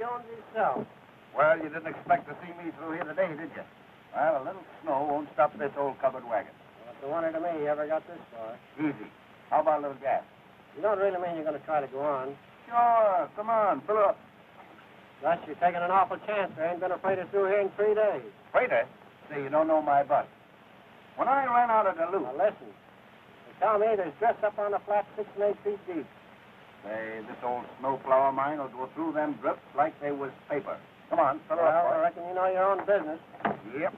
Jones himself. Well, you didn't expect to see me through here today, did you? Well, a little snow won't stop this old covered wagon. Well, it's a wonder to me you ever got this far. Easy. How about a little gas? You don't really mean you're going to try to go on. Sure. Come on, fill up. Gus, you're taking an awful chance. There ain't been a freighter through here in 3 days. Freighter? See, you don't know my butt. When I ran out of Duluth... Now, listen. They tell me there's drifts up on the flat 6 and 8 feet deep. Say, this old snowplow of mine will go through them drifts like they was paper. Come on, fill Well, up. I reckon you know your own business. Yep.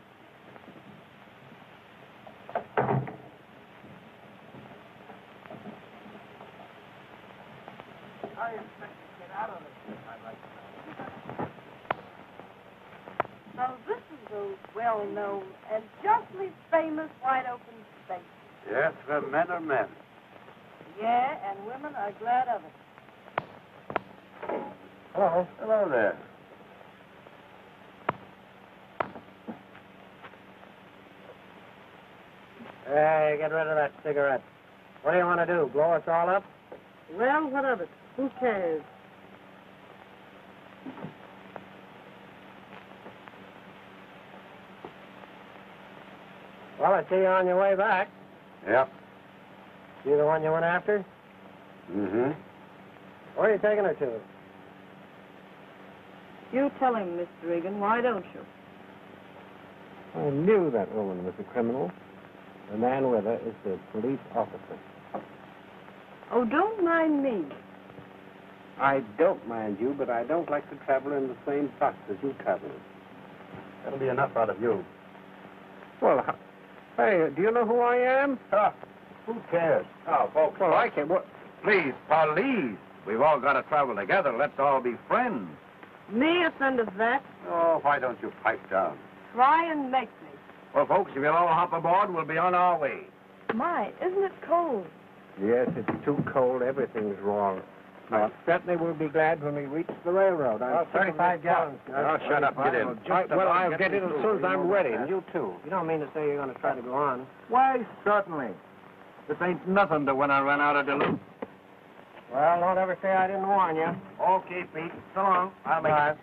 How do you expect to get out of this, I'd like to know? So this is a well-known and justly famous wide-open space. Yes, the men are men. Yeah, and women are glad of it. Hello. Hello there. Hey, get rid of that cigarette. What do you want to do, blow us all up? Well, what of it? Who cares? Well, I see you on your way back. Yep. You the one you went after? Mm-hmm. Where are you taking her to? You tell him, Mr. Higgin, why don't you? I knew that woman was a criminal. The man with her is the police officer. Oh, don't mind me. I don't mind you, but I don't like to travel in the same bus as you travel. That'll be enough out of you. Well, hey, do you know who I am? Who cares? Oh, folks. Well, I can. What? Please, police. We've all got to travel together. Let's all be friends. Me a friend of that? Oh, why don't you pipe down? Try and make me. Well, folks, if you'll all hop aboard, we'll be on our way. My, isn't it cold? Yes, it's too cold. Everything's wrong. I certainly will be glad when we reach the railroad. I'm 35 gallons. Oh, shut up. Get in. Well, I'll get in as soon as I'm ready, and you too. You don't mean to say you're going to try to go on? Why, certainly. This ain't nothing to when I run out of Duluth. Well, don't ever say I didn't warn you. Okay, Pete. So long. I'll make it.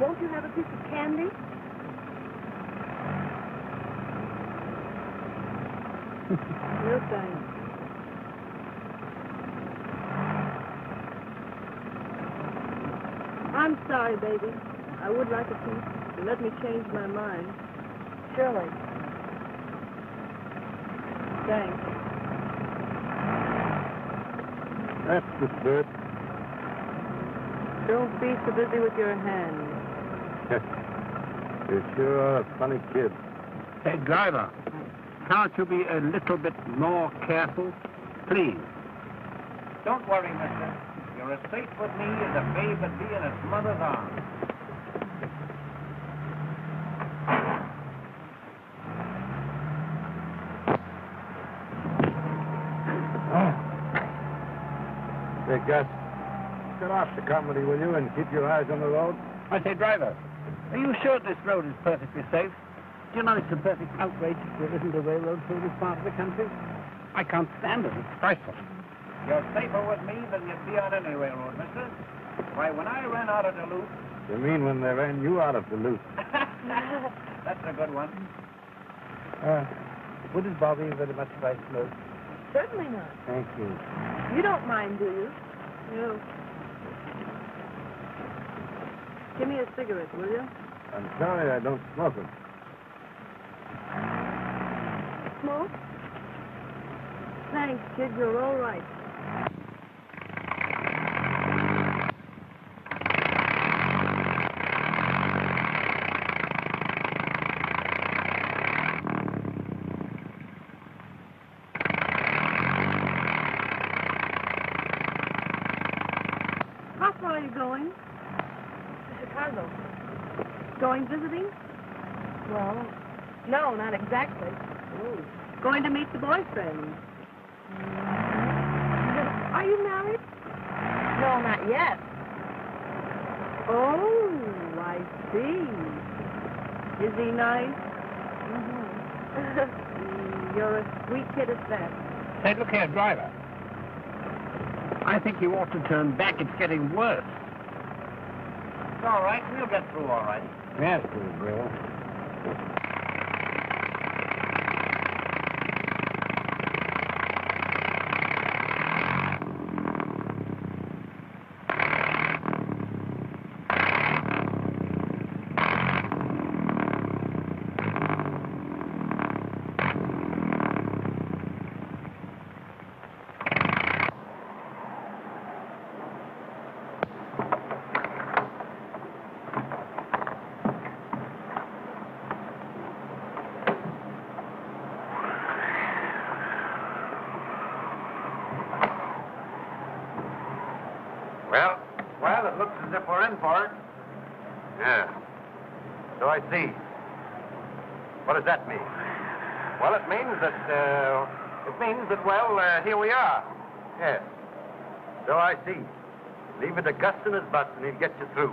Won't you have a piece of candy? No thanks. I'm sorry, baby. I would like a piece to let me change my mind. Surely. Thanks. That's the spirit. Don't be so busy with your hands. You sure are a funny kid. Hey, driver, can't you be a little bit more careful? Please. Don't worry, mister. You're as safe with me as a babe would be in its mother's arms. Hey, Gus, get off the comedy, will you, and keep your eyes on the road? I say, driver, are you sure this road is perfectly safe? Do you know it's a perfect outrage that there isn't a railroad through this part of the country? I can't stand it. It's frightful. You're safer with me than you'd be on any railroad, mister. Why, when I ran out of Duluth... You mean when they ran you out of Duluth? That's a good one. Wouldn't bother you very much if I smoked? Certainly not. Thank you. You don't mind, do you? You. Give me a cigarette, will you? I'm sorry I don't smoke them. Smoke? Thanks, kid. You're all right. How far are you going? To Chicago. Going visiting? Well, no, not exactly. Going to meet the boyfriend. Are you married? No, not yet. Oh, I see. Is he nice? You're a sweet kid at that. Say, look here, driver. I think you ought to turn back. It's getting worse. It's all right. We'll get through all right. Yes, please, Bill. Well, it looks as if we're in for it. Yeah. So I see. What does that mean? Well, it means that, here we are. Yes. So I see. Leave it to Gus and his bus and he'll get you through.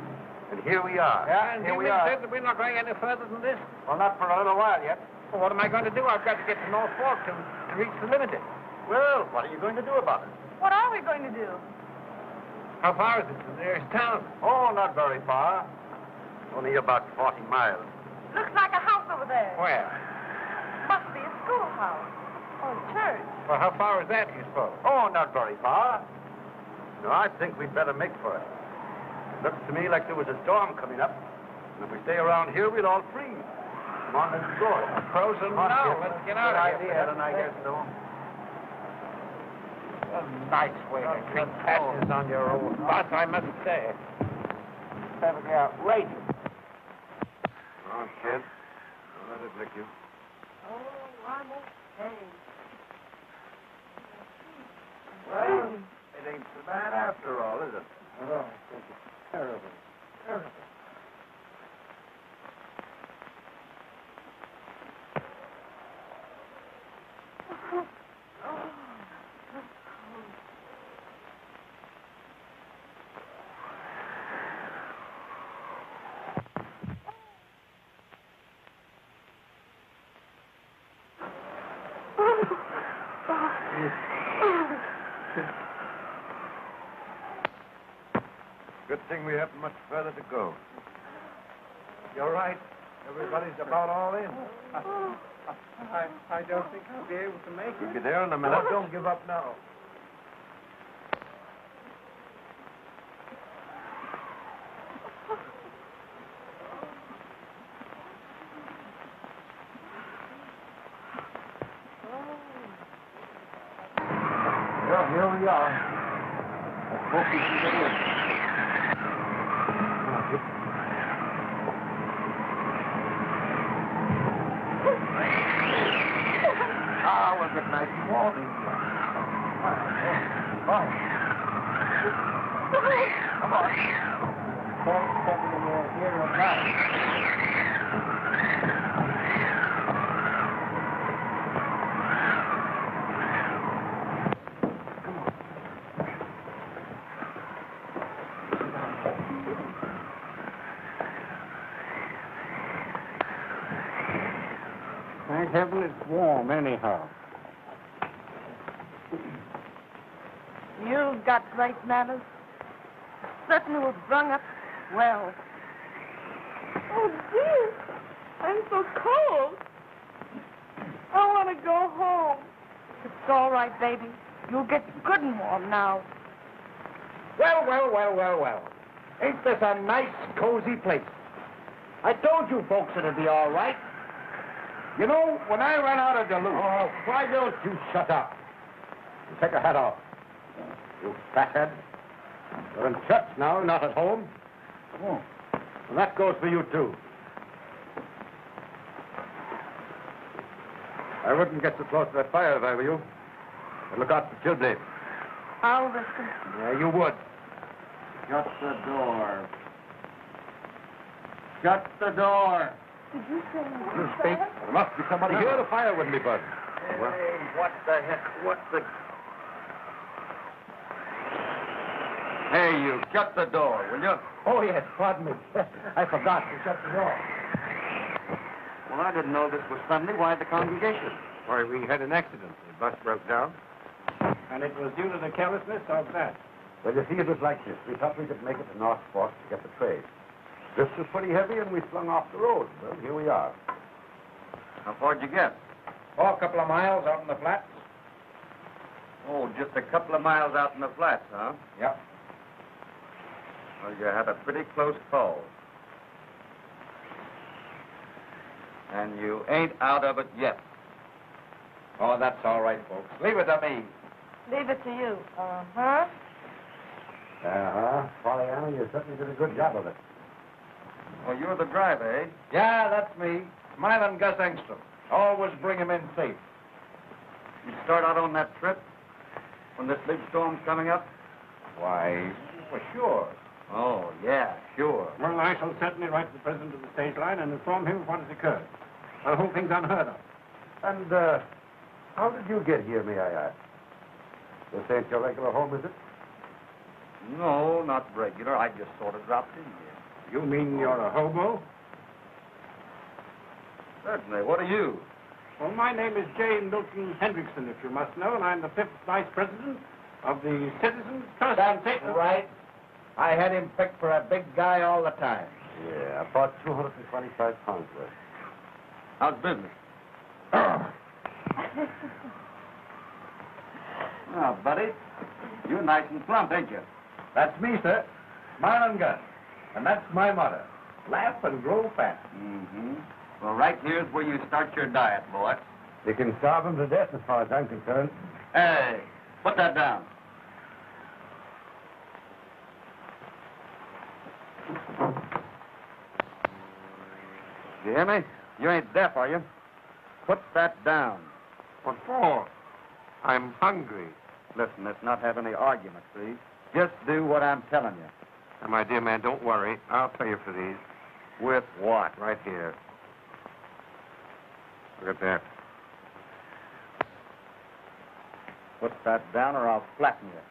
And here we are. Yeah, And here you we mean are. that we're not going any further than this? Well, not for a little while yet. Well, what am I going to do? I've got to get to North Fork to reach the limited. Well, what are you going to do about it? What are we going to do? How far is it to the nearest town? Oh, not very far. Only about 40 miles. Looks like a house over there. Where? Must be a schoolhouse. Or a church. Well, how far is that, do you suppose? Oh, not very far. No, I think we'd better make for it. Looks to me like there was a storm coming up. And if we stay around here, we'll all freeze. Come on, let's go. Frozen Come on, now. kid. Let's get out of Good here. idea, then, I guess so. A nice way to treat passengers on your own bus, I must say. Perfectly outrageous. Come on, kid. Don't let it lick you. Oh, I'm okay. Well, it ain't so bad after all, is it? Oh, I think it's terrible. Terrible. Good thing we haven't much further to go. You're right. Everybody's about all in. I don't think I'll be able to make We'll be there in a minute. Oh, don't give up now. Well, here we are. I hope we can get in. We'll get nice and warm. Come on. Don't step in here or not. Thank heaven it's warm, anyhow. You've got great manners. Certainly was brung up well. Oh, dear. I'm so cold. I want to go home. It's all right, baby. You'll get good and warm now. Well. Ain't this a nice, cozy place? I told you folks it'd be all right. You know, when I ran out of Duluth... Oh, why don't you shut up? And take your hat off. You fathead. You're in church now, not at home. Oh. And that goes for you, too. I wouldn't get so close to that fire if I were you. I'd look out for children. I'll listen. Yeah, you would. Shut the door. Shut the door. Did you say You speak. There must be somebody here. The fire wouldn't be burning. Hey, what the heck? What the... Hey, you, shut the door, will you? Oh, yes, pardon me. I forgot to shut the door. Well, I didn't know this was Sunday. Why the congregation? Why, we had an accident. The bus broke down. And it was due to the carelessness of that. Well, you see, it was like this. We thought we could make it to North Fork to get the trade. This was pretty heavy, and we flung off the road. Well, here we are. How far'd you get? Oh, a couple of miles out in the flats. Oh, just a couple of miles out in the flats, huh? Yep. Well, you had a pretty close call. And you ain't out of it yet. Oh, that's all right, folks. Leave it to me. Leave it to you. Uh-huh. Pollyanna, you certainly did a good job of it. Oh, you're the driver, eh? Yeah, that's me. Smiling Gus Engstrom. Always bring him in safe. You start out on that trip when this big storm's coming up? Why, well, sure. Oh, yeah, sure. Well, I shall certainly write to the president of the stage line and inform him of what has occurred. The whole thing's unheard of. And, how did you get here, may I ask? This ain't your regular home, is it? No, not regular. I just sort of dropped in here. You mean you're a hobo? Certainly. What are you? Well, my name is J. Milton Hendrickson, if you must know, and I'm the 5th Vice President of the Citizens Trust. That's right. I had him picked for a big guy all the time. Yeah, about 225 pounds worth. How's business? Now, buddy, you're nice and plump, ain't you? That's me, sir. Smiling Gus. And that's my motto. Laugh and grow fat. Mm-hmm. Well, right here's where you start your diet, boy. You can starve him to death as far as I'm concerned. Hey, put that down. You hear me? You ain't deaf, are you? Put that down. What for? I'm hungry. Listen, let's not have any argument, please. Just do what I'm telling you. Now, my dear man, don't worry. I'll pay you for these. With what? Right here. Look at that. Put that down or I'll flatten you.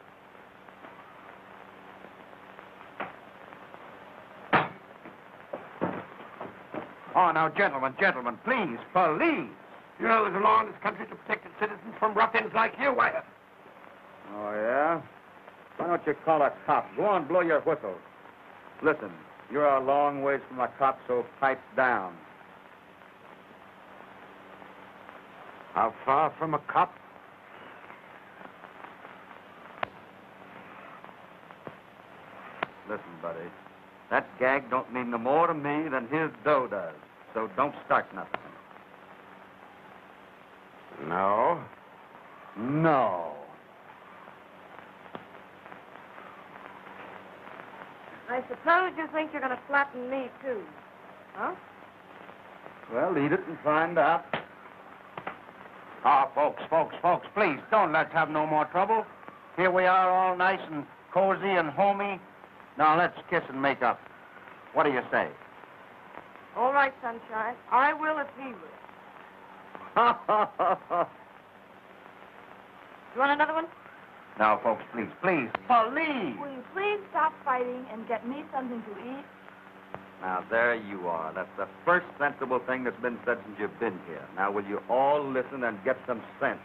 Oh, now, gentlemen, please, police. You know there's a law in this country to protect its citizens from ruffians like you, Wyatt. Oh, yeah? Why don't you call a cop? Go on, blow your whistle. Listen, you're a long ways from a cop, so pipe down. How far from a cop? Listen, buddy, that gag don't mean no more to me than his dough does. So don't start nothing. No. No. I suppose you think you're going to flatten me, too. Huh? Well, eat it and find out. Ah, folks, please, don't let's have no more trouble. Here we are all nice and cozy and homey. Now, let's kiss and make up. What do you say? All right, Sunshine. I will if he will. You want another one? Now, folks, please, police. Will you please stop fighting and get me something to eat? Now, there you are. That's the first sensible thing that's been said since you've been here. Now, will you all listen and get some sense?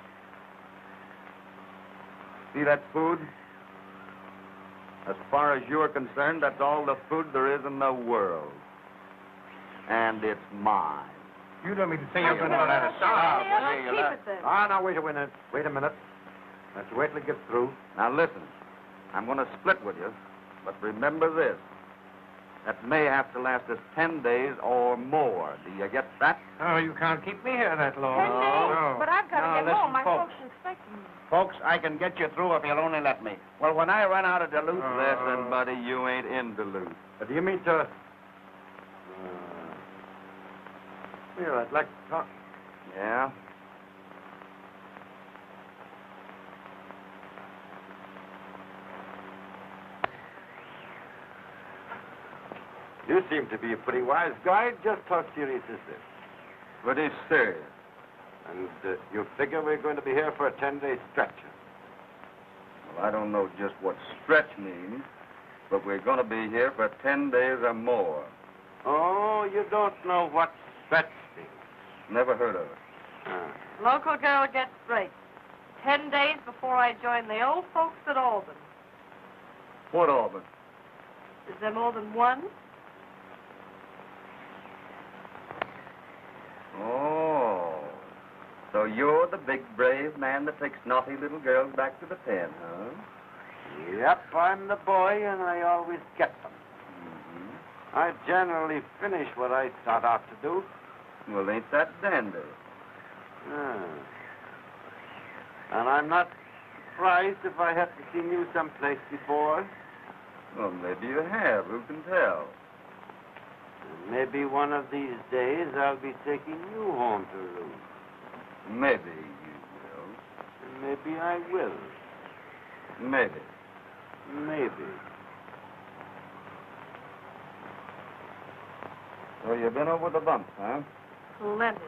See that food? As far as you're concerned, that's all the food there is in the world. And it's mine. You don't mean to say you're going to no, let no, us no, out. no, let's keep it then. Ah, now, wait a minute. Let's wait till it gets through. Now, listen. I'm going to split with you, But remember this. That may have to last us 10 days or more. Do you get that? Oh, you can't keep me here that long. 10 days? No. But I've got to No, get home. listen, My folks. folks are expecting me. Folks, I can get you through if you'll only let me. Well, when I run out of Duluth... Listen, buddy, you ain't in Duluth. Do you mean to... Here, I'd like to talk. Yeah? You seem to be a pretty wise guy. Just how serious is this? Pretty serious. And you figure we're going to be here for a 10-day stretch? Well, I don't know just what stretch means, but we're going to be here for 10 days or more. Oh, you don't know what stretch means. Never heard of it. Local girl gets straight. 10 days before I join the old folks at Albany. What, Auburn? Is there more than one? Oh. So you're the big, brave man that takes naughty little girls back to the pen, huh? Yep, I'm the boy, and I always get them. Mm-hmm. I generally finish what I start out to do. Well, ain't that dandy? And I'm not surprised if I have to seen you someplace before. Well, maybe you have. Who can tell? And maybe one of these days I'll be taking you home to roost. Maybe you will. And maybe I will. Maybe. Maybe. So you've been over the bumps, huh? Plenty.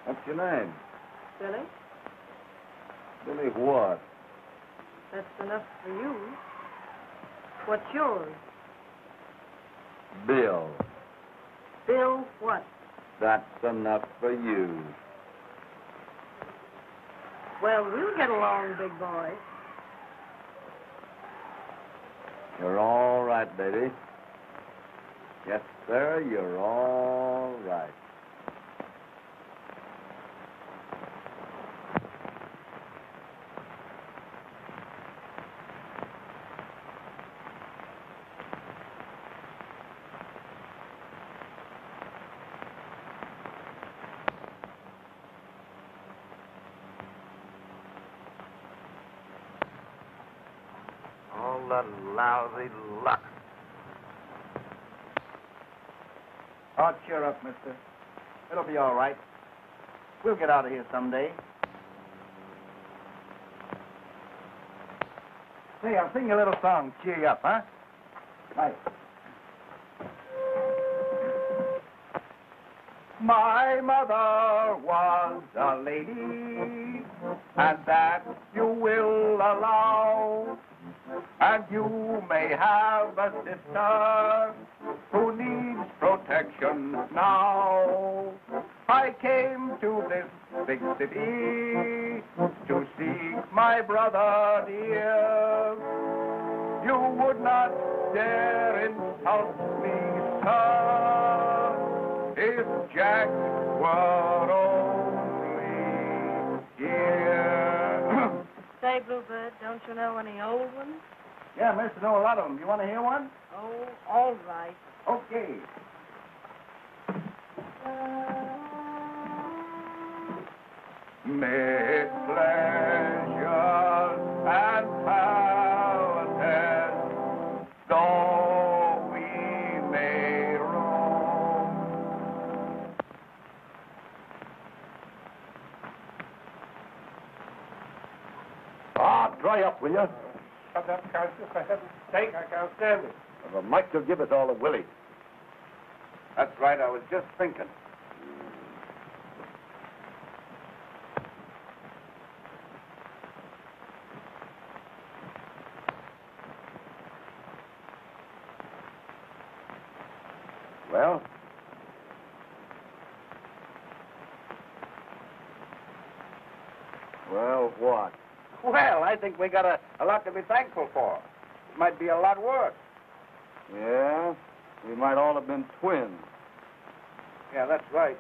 What's your name? Billy, Billy what? that's enough for you. What's yours? Bill. Bill what? That's enough for you. Well, we'll get along, big boy. You're all right, baby. Yes, sir, you're all right. All that lousy luck. Oh, cheer up, mister. It'll be all right. We'll get out of here someday. Hey, I'll sing you a little song. Cheer you up, huh? Right. My mother was a lady, and that you will allow. And you may have a sister who needs protection now. I came to this big city to seek my brother dear. You would not dare insult me, sir, if Jack were only here. Say, Bluebird, don't you know any old ones? Yeah, mister, know a lot of them. You want to hear one? Oh, all right. Okay. Mid pleasures and palaces, though we may roam. Ah, dry up, will you? Shut up, Count. If I haven't steak, I can't stand it. Well, Mike will give us all a willy. That's right, I was just thinking. Well? Well, what? Well, I think we got a lot to be thankful for. It might be a lot worse. Yeah? We might all have been twins. Yeah, that's right.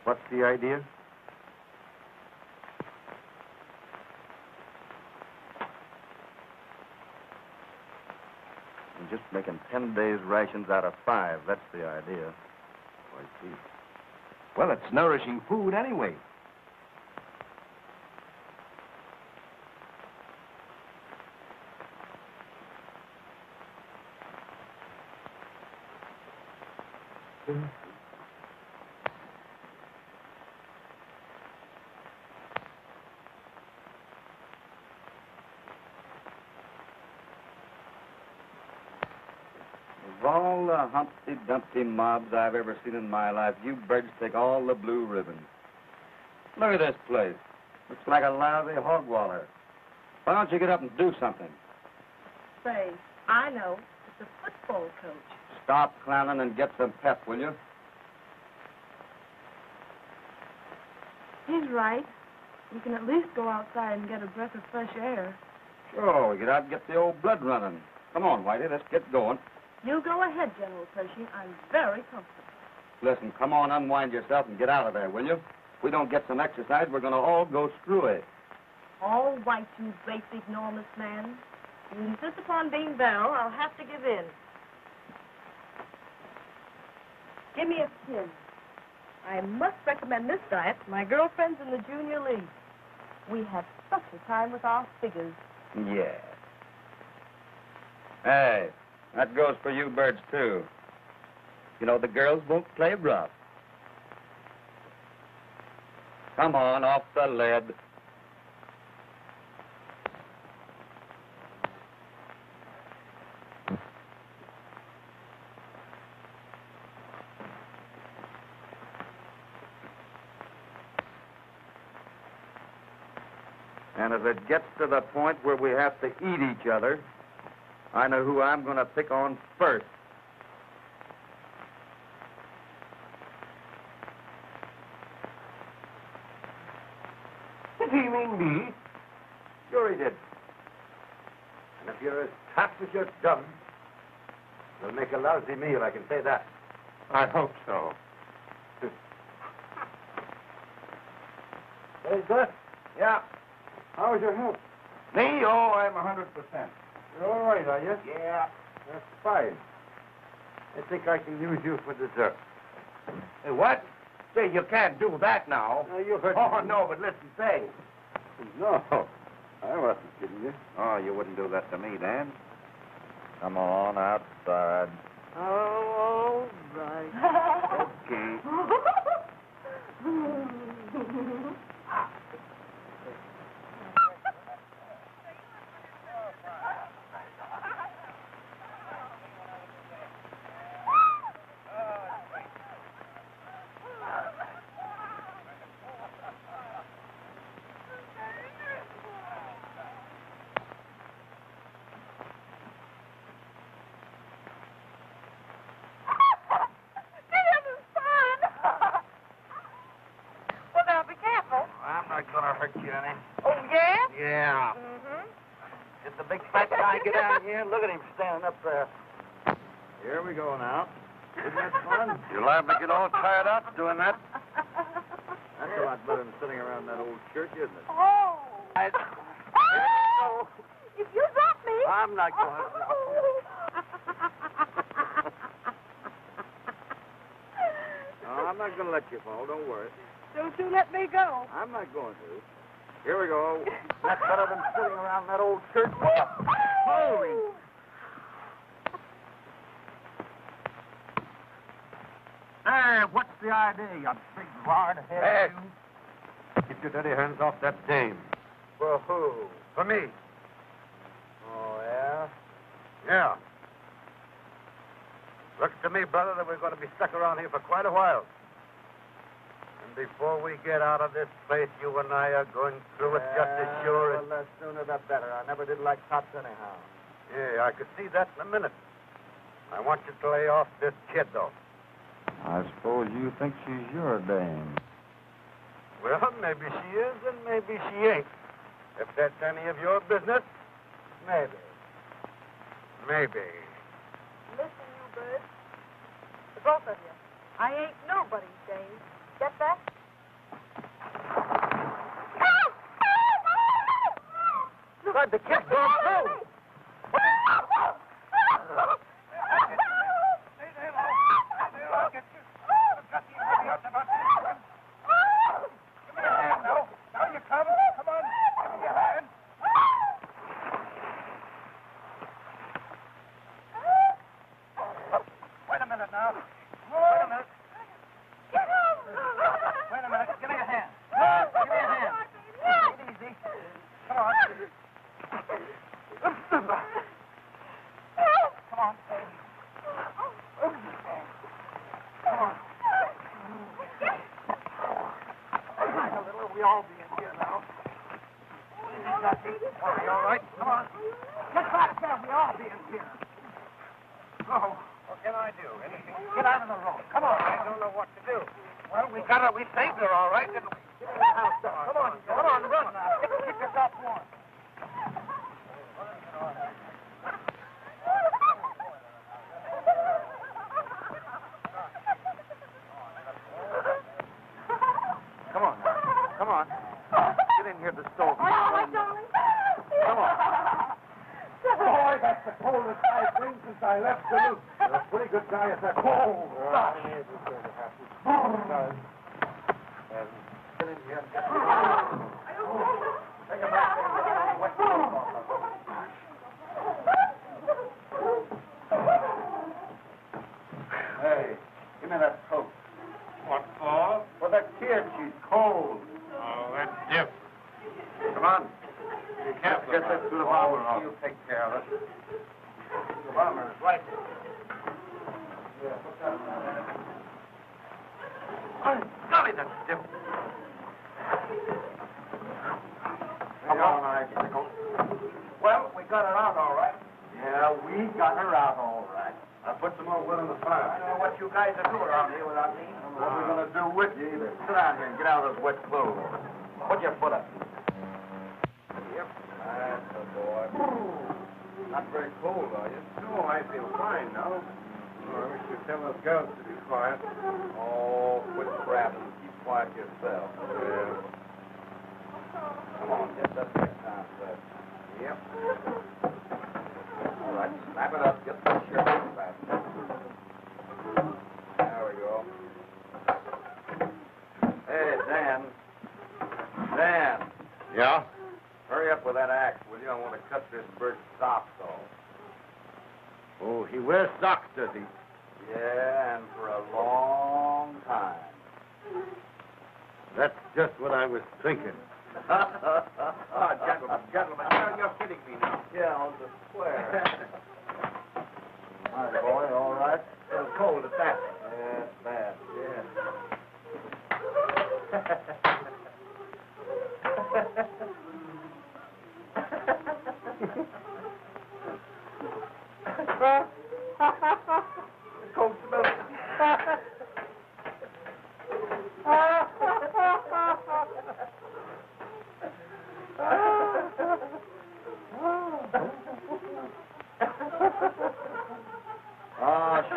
What's the idea? I'm just making 10 days' rations out of 5. That's the idea. I see. Well, it's nourishing food anyway. Of all the Humpty Dumpty mobs I've ever seen in my life, you birds take all the blue ribbons. Look at this place. Looks like a lousy hog waller. Why don't you get up and do something? Say, I know. It's a football coach. Stop clowning and get some pep, will you? He's right. We can at least go outside and get a breath of fresh air. Sure, we get out and get the old blood running. Come on, Whitey, let's get going. You go ahead, General Pershing. I'm very comfortable. Listen, come on, unwind yourself and get out of there, will you? If we don't get some exercise, we're going to all go screwy. All right, you great enormous man. You insist upon being Beryl, I'll have to give in. Give me a pin. I must recommend this diet to my girlfriends in the junior league. We have such a time with our figures. Yeah. Hey, that goes for you birds, too. You know, the girls won't play rough. Come on, off the lead. And if it gets to the point where we have to eat each other, I know who I'm going to pick on first. Did he mean me? Sure he did. And if you're as tough as you're dumb, you'll make a lousy meal, I can say that. I hope so. Hey, Gus. Yeah. How is your health? Me? Oh, I'm 100%. You're all right, are you? Yeah. That's fine. I think I can use you for dessert. Hey, what? Say, you can't do that now. No, you heard Oh, me. no, but listen, say. No, I wasn't kidding you. Oh, you wouldn't do that to me, Dan. Come on, outside. Oh, all right. Okay. Yeah. Mm-hmm. Did the big fat guy get down here? Look at him standing up there. Here we go now. Isn't that fun? You're liable to get all tired out doing that. That's a lot better than sitting around that old church, isn't it? Oh! Oh, If you drop me... I'm not going to. No, I'm not going to let you fall. Don't worry. Don't you let me go. I'm not going to. Here we go. That's better than sitting around that old church. Holy. Hey, what's the idea, you big hard head? Hey. Keep your dirty hands off that dame. For who? For me. Oh, yeah? Yeah. Looks to me, brother, that we're going to be stuck around here for quite a while. And before we get out of this place, you and I are going through it just as sure as... Well, the sooner the better. I never did like cops anyhow. Yeah, I could see that in a minute. I want you to lay off this kid, though. I suppose you think she's your dame. Well, maybe she is and maybe she ain't. If that's any of your business, maybe. Maybe. Listen, you birds. The both of you. I ain't nobody's dame. Get that? God, the kid's gone through.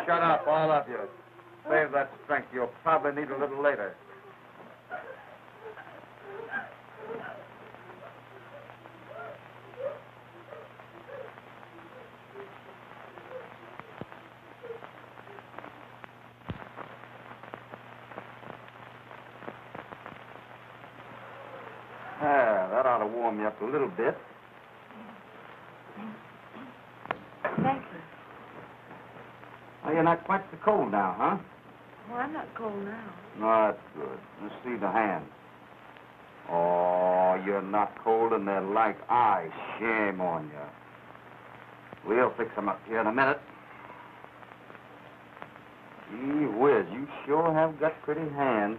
Shut up, all of you. Save that strength. You'll probably need a little later. That ought to warm you up a little bit. Thank you. Well, you're not quite so cold now, huh? Well, I'm not cold now. No, that's good. Let's see the hands. Oh, you're not cold and they're like ice. Shame on you. We'll fix them up here in a minute. Gee whiz, you sure have got pretty hands.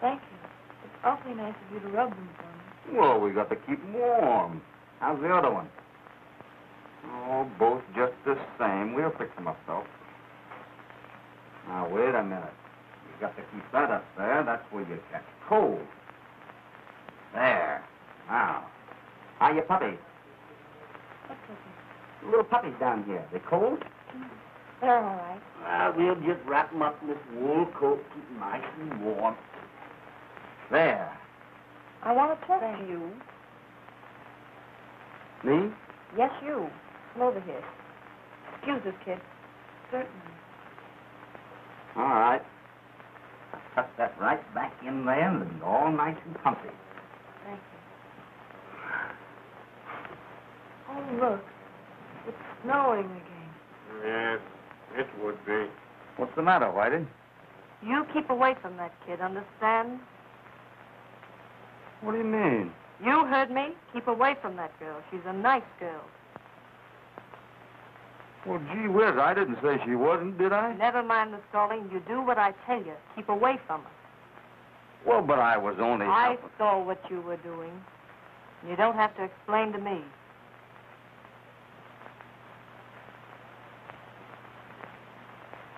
Thank you. It's awfully nice of you to rub them for me. Well, we got to keep them warm. How's the other one? Oh, both just the same. We'll fix them up, though. Now, wait a minute. You got to keep that up there. That's where you catch cold. There. Now, how your puppies? What's okay? Little puppies down here. They cold? They're all right. We'll just wrap them up in this wool coat, keep them nice and warm. There. I want to talk to you. Me? Yes, you. Come over here. Excuse us, kid. Certainly. All right. Tuck that right back in there and all nice and comfy. Thank you. Oh, look. It's snowing again. Yes, it would be. What's the matter, Whitey? You keep away from that kid, understand? What do you mean? You heard me. Keep away from that girl. She's a nice girl. Well, gee whiz, I didn't say she wasn't, did I? Never mind the stalling. You do what I tell you. Keep away from her. Well, but I was only... I saw what you were doing. You don't have to explain to me.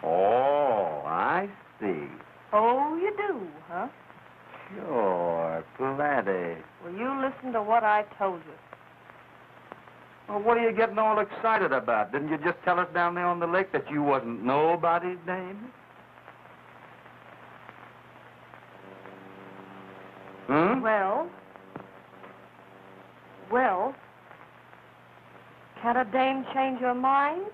Oh, I see. Oh, you do, huh? Sure, plenty. Well, you listen to what I told you. Well, what are you getting all excited about? Didn't you just tell us down there on the lake that you wasn't nobody's name? Hmm? Well, can a dame change your mind?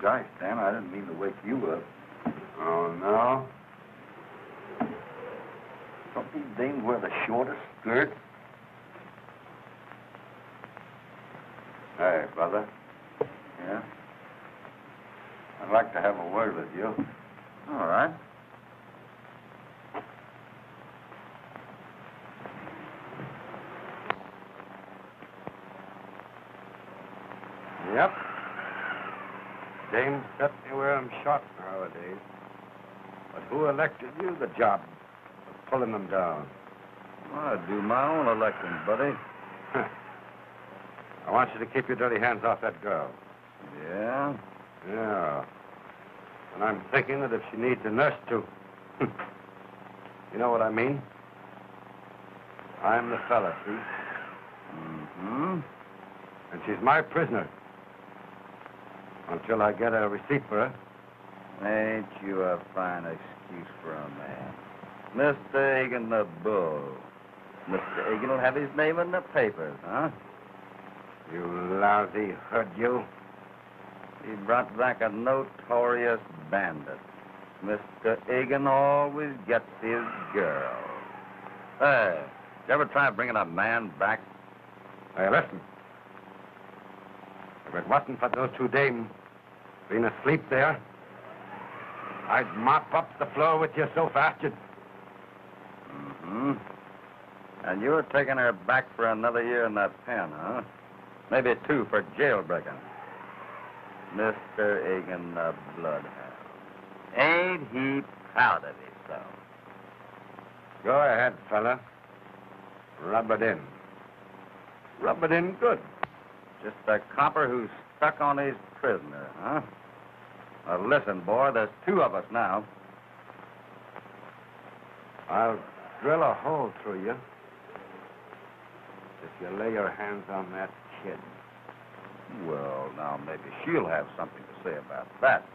Gosh, Dan, I didn't mean to wake you up. Oh, no? Don't these dames wear the shortest skirt? Hey, brother. Yeah? I'd like to have a word with you. All right. Yep. Dames certainly wear them short nowadays. But who elected you the job of pulling them down? Well, I do my own electing, buddy. I want you to keep your dirty hands off that girl. Yeah? Yeah. And I'm thinking that if she needs a nurse, too. You know what I mean? I'm the fella, see? Mm-hmm. And she's my prisoner. Until I get a receipt for her. Ain't you a fine excuse for a man? Mr. Higgin the Bull. Mr. Higgin will have his name in the papers, huh? You lousy hood, you. He brought back a notorious bandit. Mr. Higgin always gets his girl. Hey, did you ever try bringing a man back? Hey, listen. If it wasn't for those two dames being asleep there, I'd mop up the floor with you so fast you'd... Mm-hmm. And you're taking her back for another year in that pen, huh? Maybe 2 for jailbreaking. Mr. Higgin, the bloodhound. Ain't he proud of himself? Go ahead, fella. Rub it in. Rub it in good. Just a copper who's stuck on his prisoner, huh? Now, listen, boy, there's 2 of us now. I'll drill a hole through you if you lay your hands on that kid. Well, now, maybe she'll have something to say about that.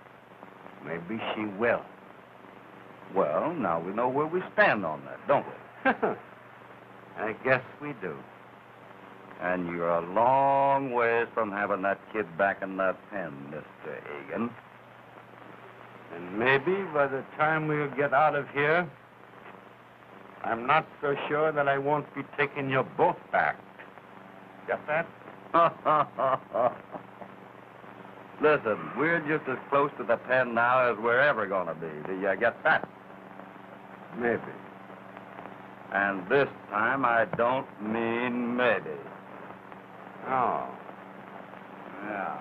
Maybe she will. Well, now we know where we stand on that, don't we? I guess we do. And you're a long ways from having that kid back in that pen, Mr. Higgin. And maybe by the time we'll get out of here, I'm not so sure that I won't be taking you both back. Get that? Listen, we're just as close to the pen now as we're ever going to be. Do you get that? Maybe. And this time I don't mean maybe. Oh. Yeah.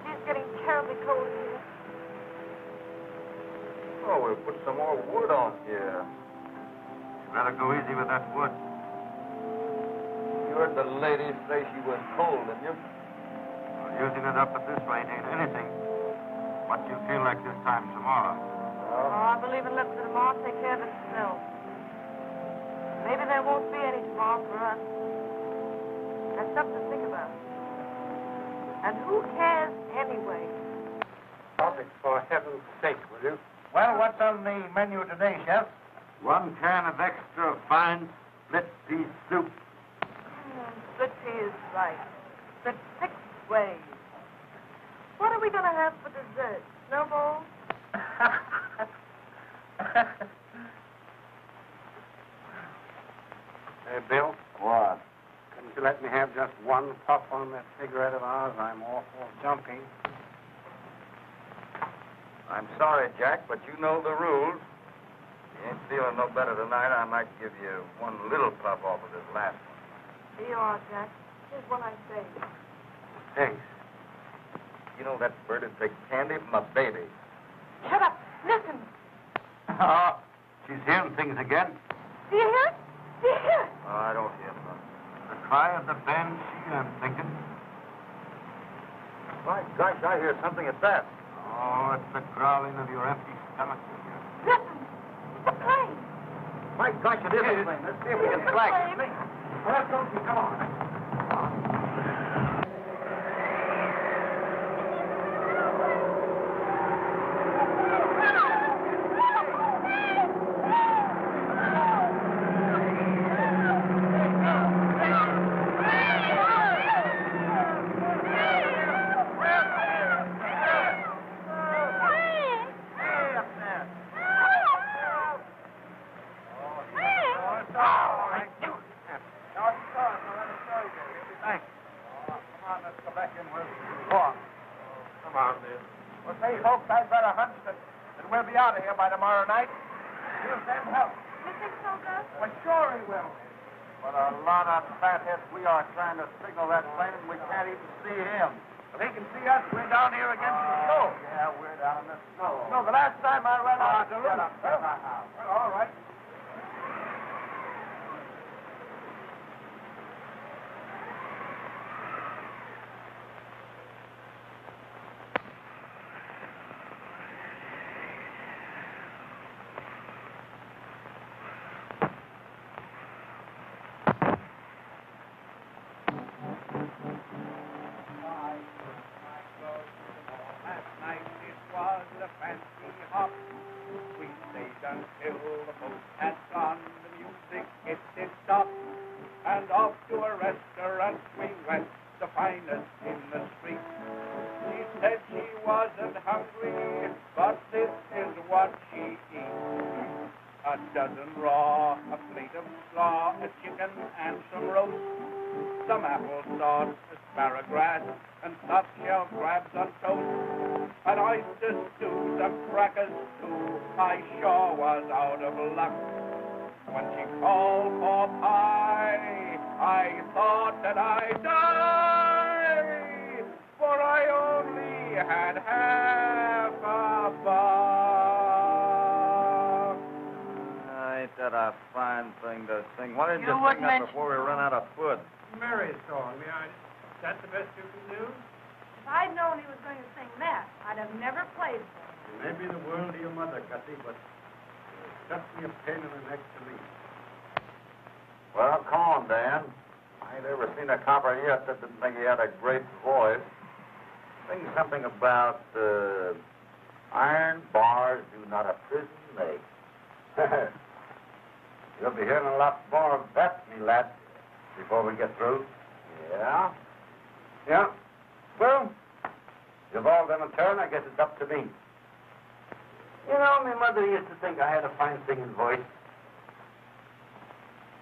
It's getting terribly cold here. Oh, we'll put some more wood on here. You better go easy with that wood. You heard the lady say she was cold, didn't you? Well, using it up at this rate ain't anything. What you feel like this time tomorrow. Oh, I believe in letting the tomorrow take care of itself. Maybe there won't be any tomorrow for us. That's something to think about. And who cares anyway? Stop it, for heaven's sake, will you? Well, what's on the menu today, Chef? 1 can of extra fine split pea soup. Split pea is right. Split 6 ways. What are we going to have for dessert? Snowballs? Hey, Bill. What? Couldn't you let me have just 1 puff on that cigarette of ours? I'm awful jumpy. I'm sorry, Jack, but you know the rules. You ain't feeling no better tonight, I might give you 1 little puff off of this last one. Here you are, Jack. Here's what I say. Thanks. You know that bird would take candy from a baby. Shut up. Listen. Oh, she's hearing things again. Do you hear it? Do you hear it? Oh, I don't hear none. The cry of the banshee, I'm thinking. My gosh, I hear something at that. Oh, it's the growling of your empty stomach. Listen. It's a plane. My gosh, it is a plane. Let's see if we can flag it. Well, let's go. Come on. By tomorrow night, he'll send help. You think so, Gus? Well, sure he will. What a lot of fatheads we are trying to signal that plane, and we can't even see him. If he can see us, we're down here against the snow. Yeah, we're down in the snow. No, the last time I ran out of the room. Shut up. Well, all right. Why didn't you sing that before we run out of food? Mary's song, behind it. That's the best you can do? If I'd known he was going to sing that, I'd have never played for him. Maybe the world to your mother, Gussie, but it's just me a pain in the neck to me. Well, come on, Dan. I ain't ever seen a copper yet that didn't think he had a great voice. Sing something about iron bars do not a prison make. You'll be hearing a lot more of that, me lad, before we get through. Yeah? Yeah? Well, you've all done a turn. I guess it's up to me. You know, my mother used to think I had a fine singing voice.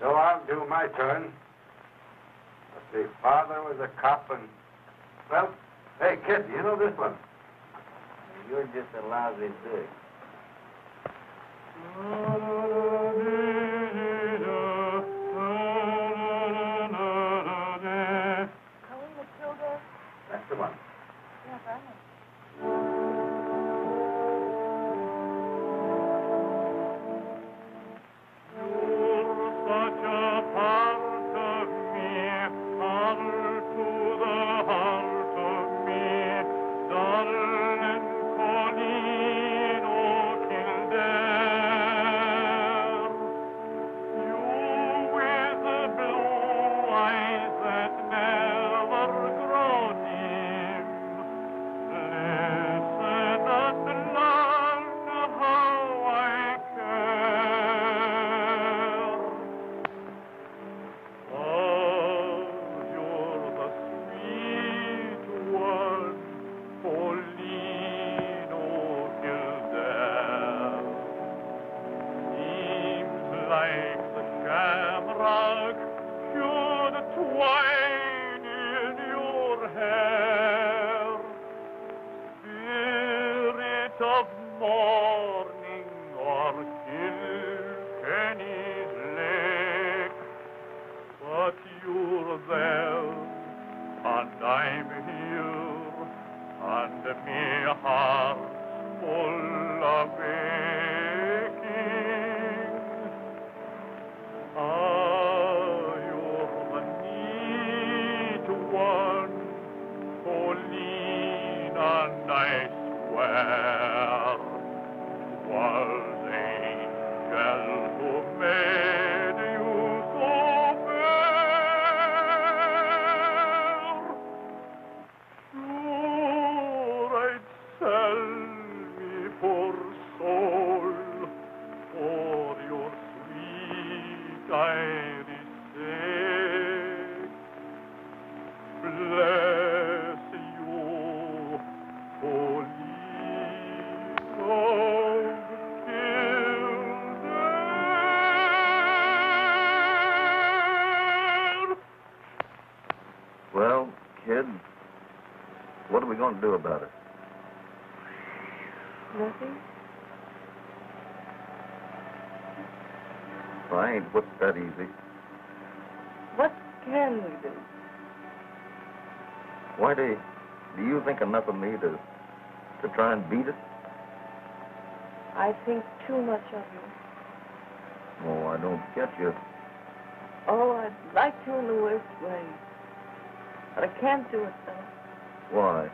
So I'll do my turn. Let's see, father was a cop and... Well, hey, kid, you know this one? You're just a lousy dick. That's the one. Yeah, right. Well, kid, what are we going to do about it? Nothing? Well, I ain't whipped that easy. What can we do? Why do you think enough of me to try and beat it? I think too much of you. Oh, I don't get you. Oh, I'd like to in the worst way. But I can't do it, though. Why?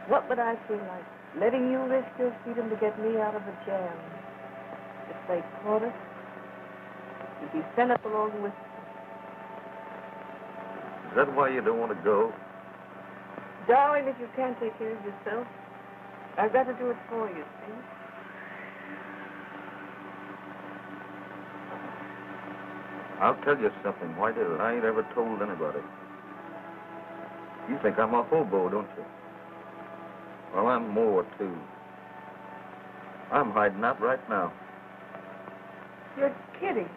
What would I feel like? Letting you risk your freedom to get me out of a jam. If they caught us, you'd be sent up along with them. Is that why you don't want to go? Darling, if you can't take care of yourself, I've got to do it for you, see? I'll tell you something, Whitey, that I ain't ever told anybody. You think I'm a hobo, don't you? Well, I'm more, too. I'm hiding out right now. You're kidding.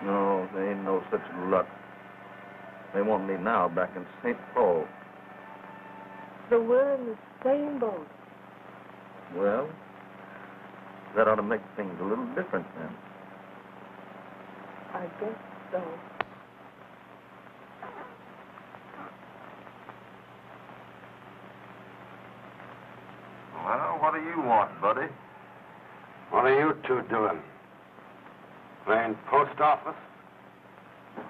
No, there ain't no such luck. They want me now back in St. Paul. So we're in the same boat. Well, that ought to make things a little different then. I guess so. Well, what do you want, buddy? What are you two doing? Playing post office?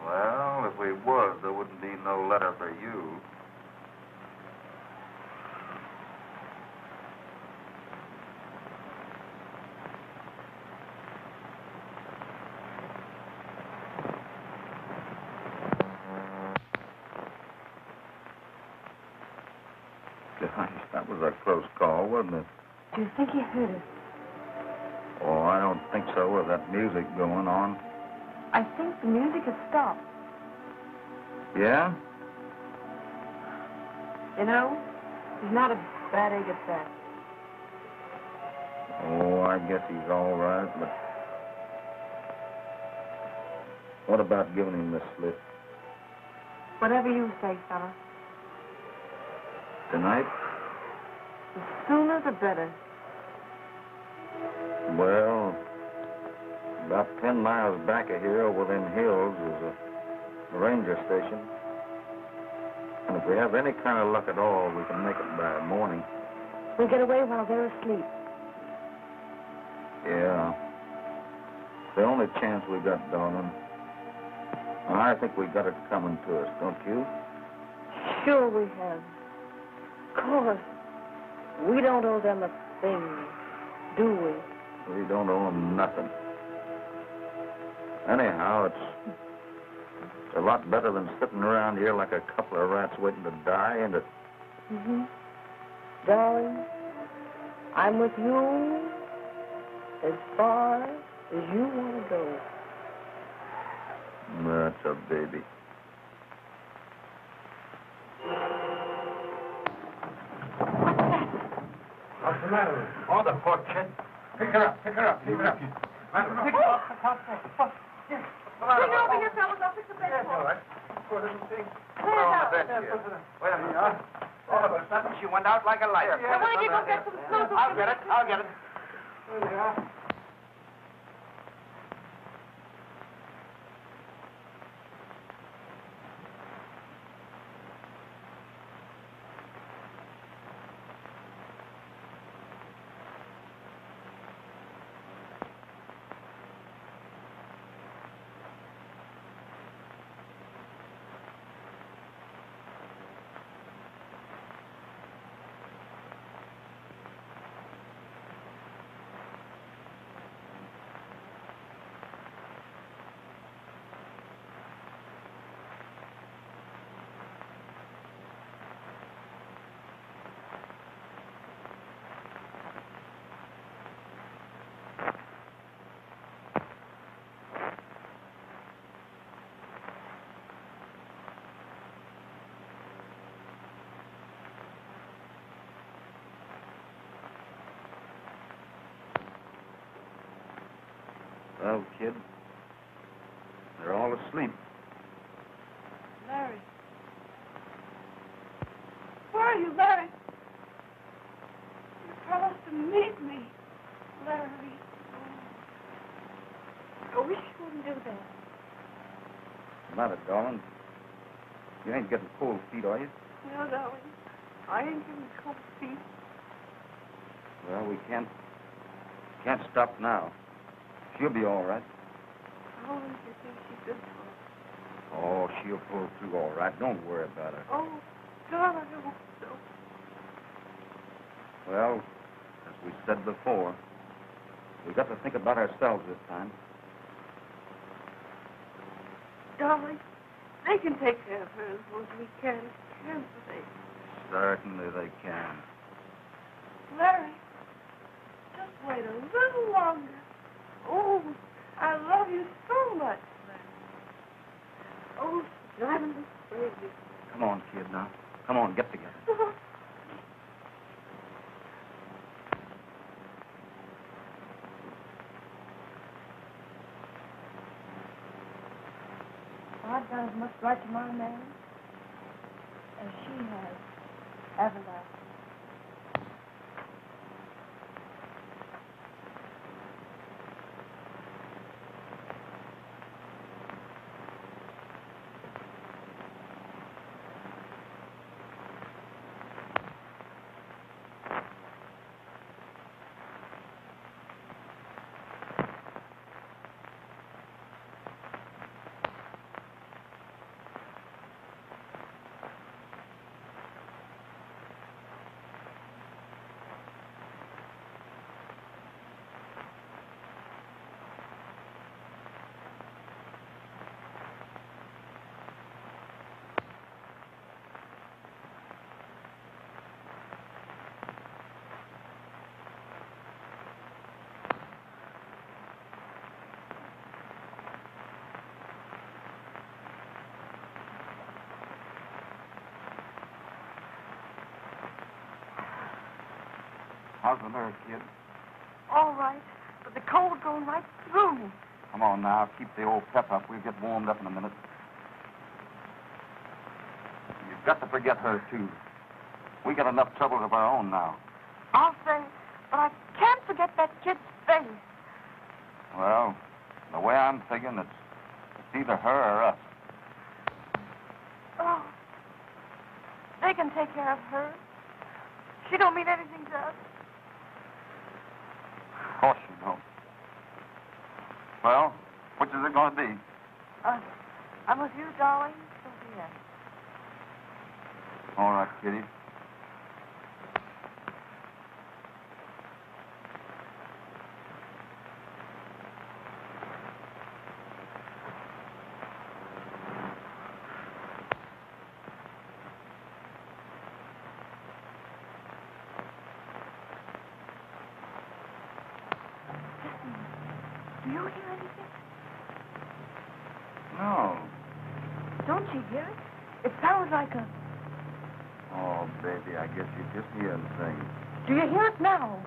Well, if we was, there wouldn't be no letter for you. Gosh, that was a close call, wasn't it? Do you think he heard us? don't think so with that music going on. I think the music has stopped. Yeah? You know, he's not a bad egg at that. Oh, I guess he's all right, but... What about giving him the slip? Whatever you say, fella. Tonight? The sooner the better. Well, about 10 miles back of here, over them hills, is a ranger station. And if we have any kind of luck at all, we can make it by morning. We'll get away while they're asleep. Yeah. It's the only chance we got, darling. I think we got it coming to us, don't you? Sure we have. Of course. We don't owe them a thing, do we? We don't owe them nothing. Anyhow, it's a lot better than sitting around here like a couple of rats waiting to die, isn't it? Mm-hmm. Darling, I'm with you as far as you want to go. That's a baby. What's the matter with her? Oh, the poor kid. Pick her up, pick her up, pick her up. Pick her up, the top floor. Bring her over here, fellas. I'll fix the bed Yes, for all her. right. Poor little thing. Put her on down. the bench here. Wait a minute. All of a sudden, she went out like a light. Now, why don't you go get some snow? I'll get it. There we are. Well, kid, they're all asleep. Larry. Where are you, Larry? You promised to meet me, Larry. I wish you wouldn't do that. Not it, darling. You ain't getting cold feet, are you? No, darling. I ain't getting cold feet. Well, we can't stop now. She'll be all right. How long do you think she's good for? Oh, she'll pull through all right. Don't worry about her. Oh, God, I hope so. Well, as we said before, we got to think about ourselves this time. Darling, they can take care of her as well as we can, can't they? Certainly they can. Larry, just wait a little longer. Oh, I love you so much, Larry. Oh, it's driving me crazy. Come on, kid, now. Come on, get together. I've done as much right to my man as she has, haven't I? How's the nerve, kid? All right, but the cold going right through me. Come on now. Keep the old pep up. We'll get warmed up in a minute. You've got to forget her, too. We got enough troubles of our own now. I'll say, but I can't forget that kid's face. Well, the way I'm thinking, it's either her or us. Oh, they can take care of her. She don't mean anything to us. Of course you don't. Well, which is it going to be? I'm with you, darling, till the end. All right, Kitty. Do you hear anything? No. Don't you hear it? It sounds like a... Oh, baby, I guess you're just hearing things. Do you hear it now?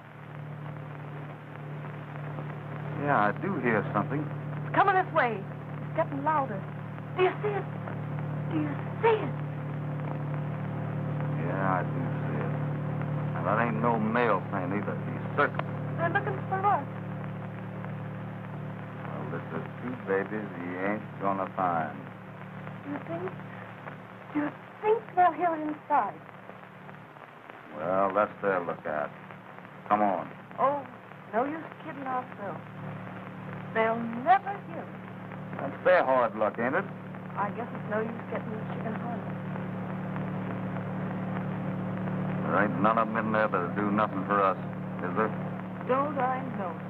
Yeah, I do hear something. It's coming this way. It's getting louder. Do you see it? Do you see it? Yeah, I do see it. And that ain't no male plane either. He's certain. They're looking for us. Well, this is two babies he ain't gonna find. Do you think they'll hear it inside? Well, that's their lookout. Come on. Oh, no use kidding ourselves. They'll never hear it. That's their hard luck, ain't it? I guess it's no use getting the chicken hung. There ain't none of them in there that'll do nothing for us, is there? Don't I know it?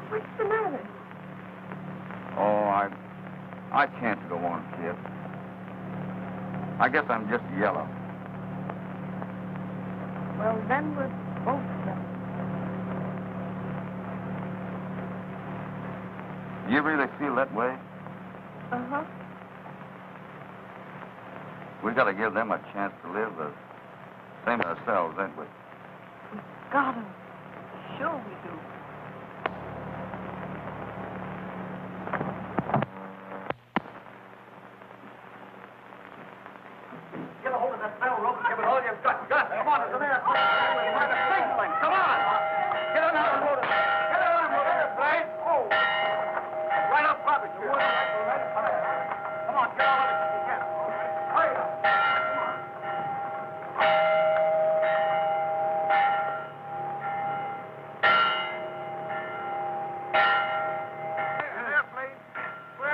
What's the matter? Oh, I can't go on, kid. I guess I'm just yellow. Well, then we're both yellow. You really feel that way? Uh-huh. We gotta give them a chance to live the same as ourselves, ain't we? We gotta. Sure we do. Get a hold of that bell rope and give it all you've got. Gus, come on, it's a minute. Come on. Get on out and load it. Get on and load it, Blade. Oh. Right up, Bobby. Come on, get all of it you can. Hurry up.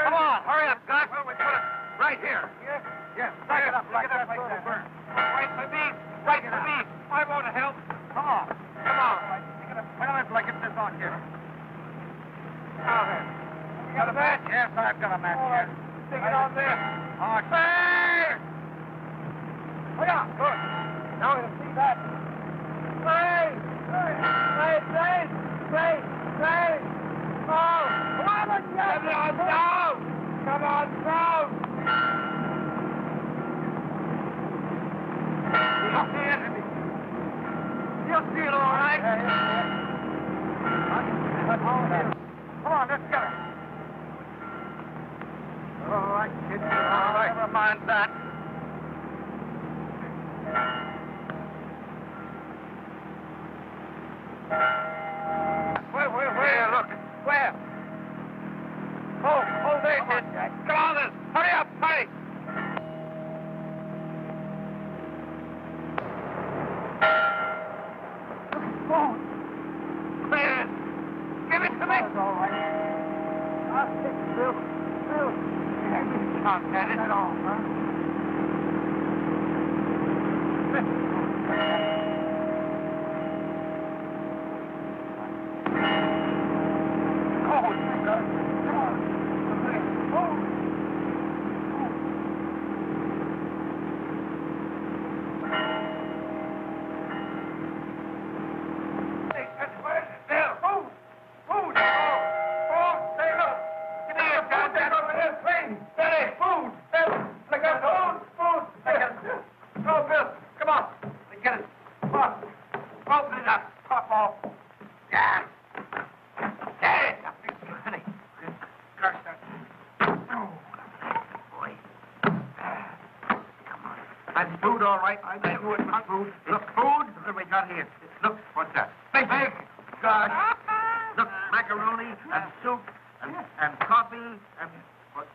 Come on, hurry up, Gus. Well, we put it right here. Yes, stack it up like that so it'll burn. Right for me. Right for me. I want to help. Come on. Well, like it's this on here. Now then. You got a match? Yes, I've got a match here. Stick it on there. Oh, say! Oh, yeah, good. Now we'll see that. Say! Oh! Come on, let's go! Come on, down! You'll see it. You'll see it all right. Come on, let's get it. All right, kid. All right. Never mind that. Where? Look. Where? Oh, there, kid. Come on, then. Hurry up, hurry. Give it to me. That's all right. I'll take it, Bill. You can't get it at all, huh? That's food, all right. I knew it was food. Look, food that we got here. Look, what's that? Big God. Look, macaroni and soup and coffee and what?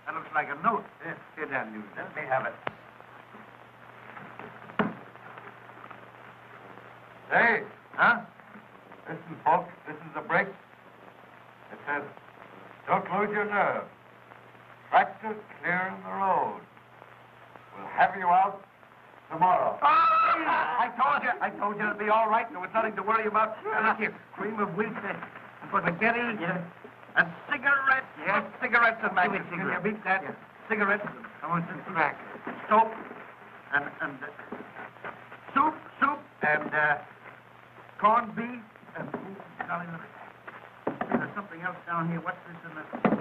That looks like a note. Here, Dan, you. Let me have it. Hey, huh? Listen, folks, this is the break. It says, don't lose your nerve. Tractor clearing the road. We'll have you out tomorrow. I told you it'd be all right. There was nothing to worry about. Look here, cream of wheat and spaghetti and cigarettes. Yes, cigarettes and maggots. Can you beat that? Yes. Cigarettes. I want some tobacco. Soap and soup and corned beef and golly, there's something else down here. What's this in the...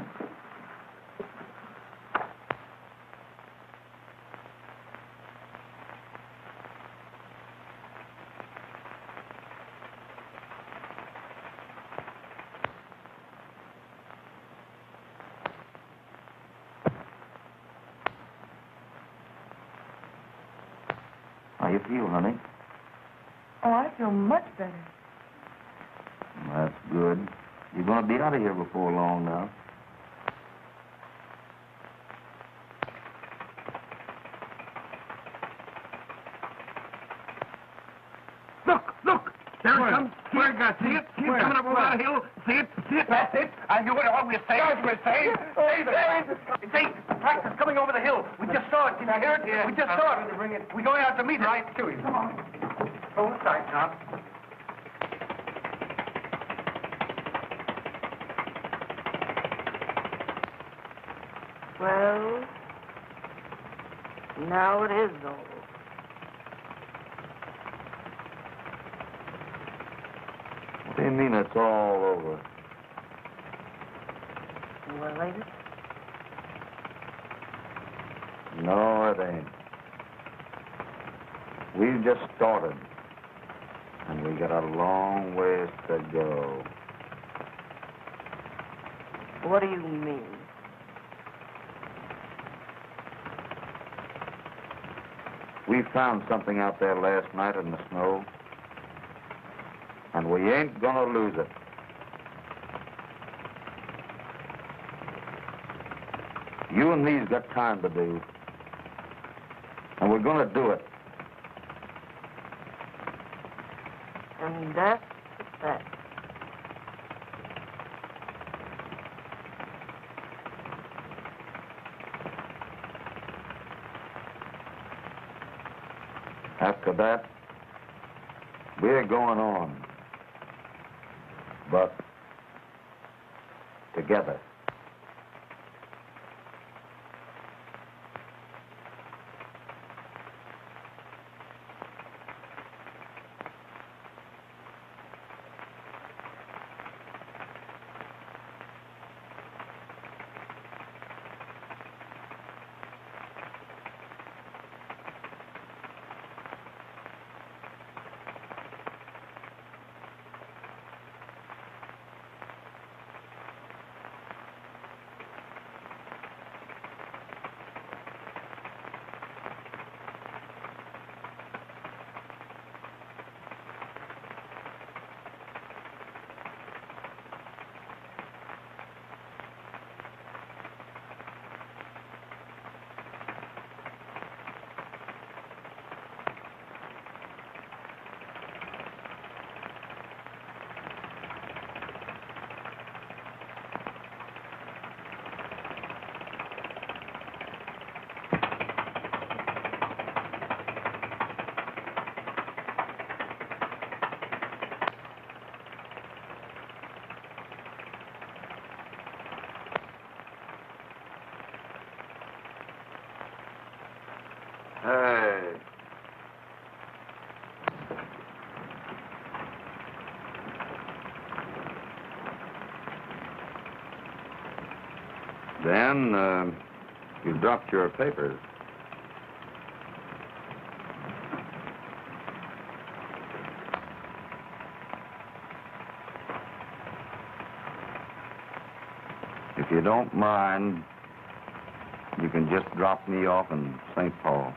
How you feel, honey? Oh, I feel much better. That's good. You're going to be out of here before long now. Look! There it comes. Where, God? See it? See it coming up over that hill? See it? That's it. I knew it all. We're saved. We're saved. See, tractor's coming over the hill. We just saw it. Can you hear it? Yeah. We just saw it. We're going out to meet it. Right to him. Come on. Hold tight now. Well, now it is over. What do you mean it's all over? Well, ain't it? No, it ain't. We've just started. And we got a long ways to go. What do you mean? We found something out there last night in the snow. And we ain't gonna lose it. You and me's got time to do. And we're gonna do it. And that's the fact. After that, we're going on. But together. Hey. Dan, you dropped your papers. If you don't mind, you can just drop me off in St. Paul.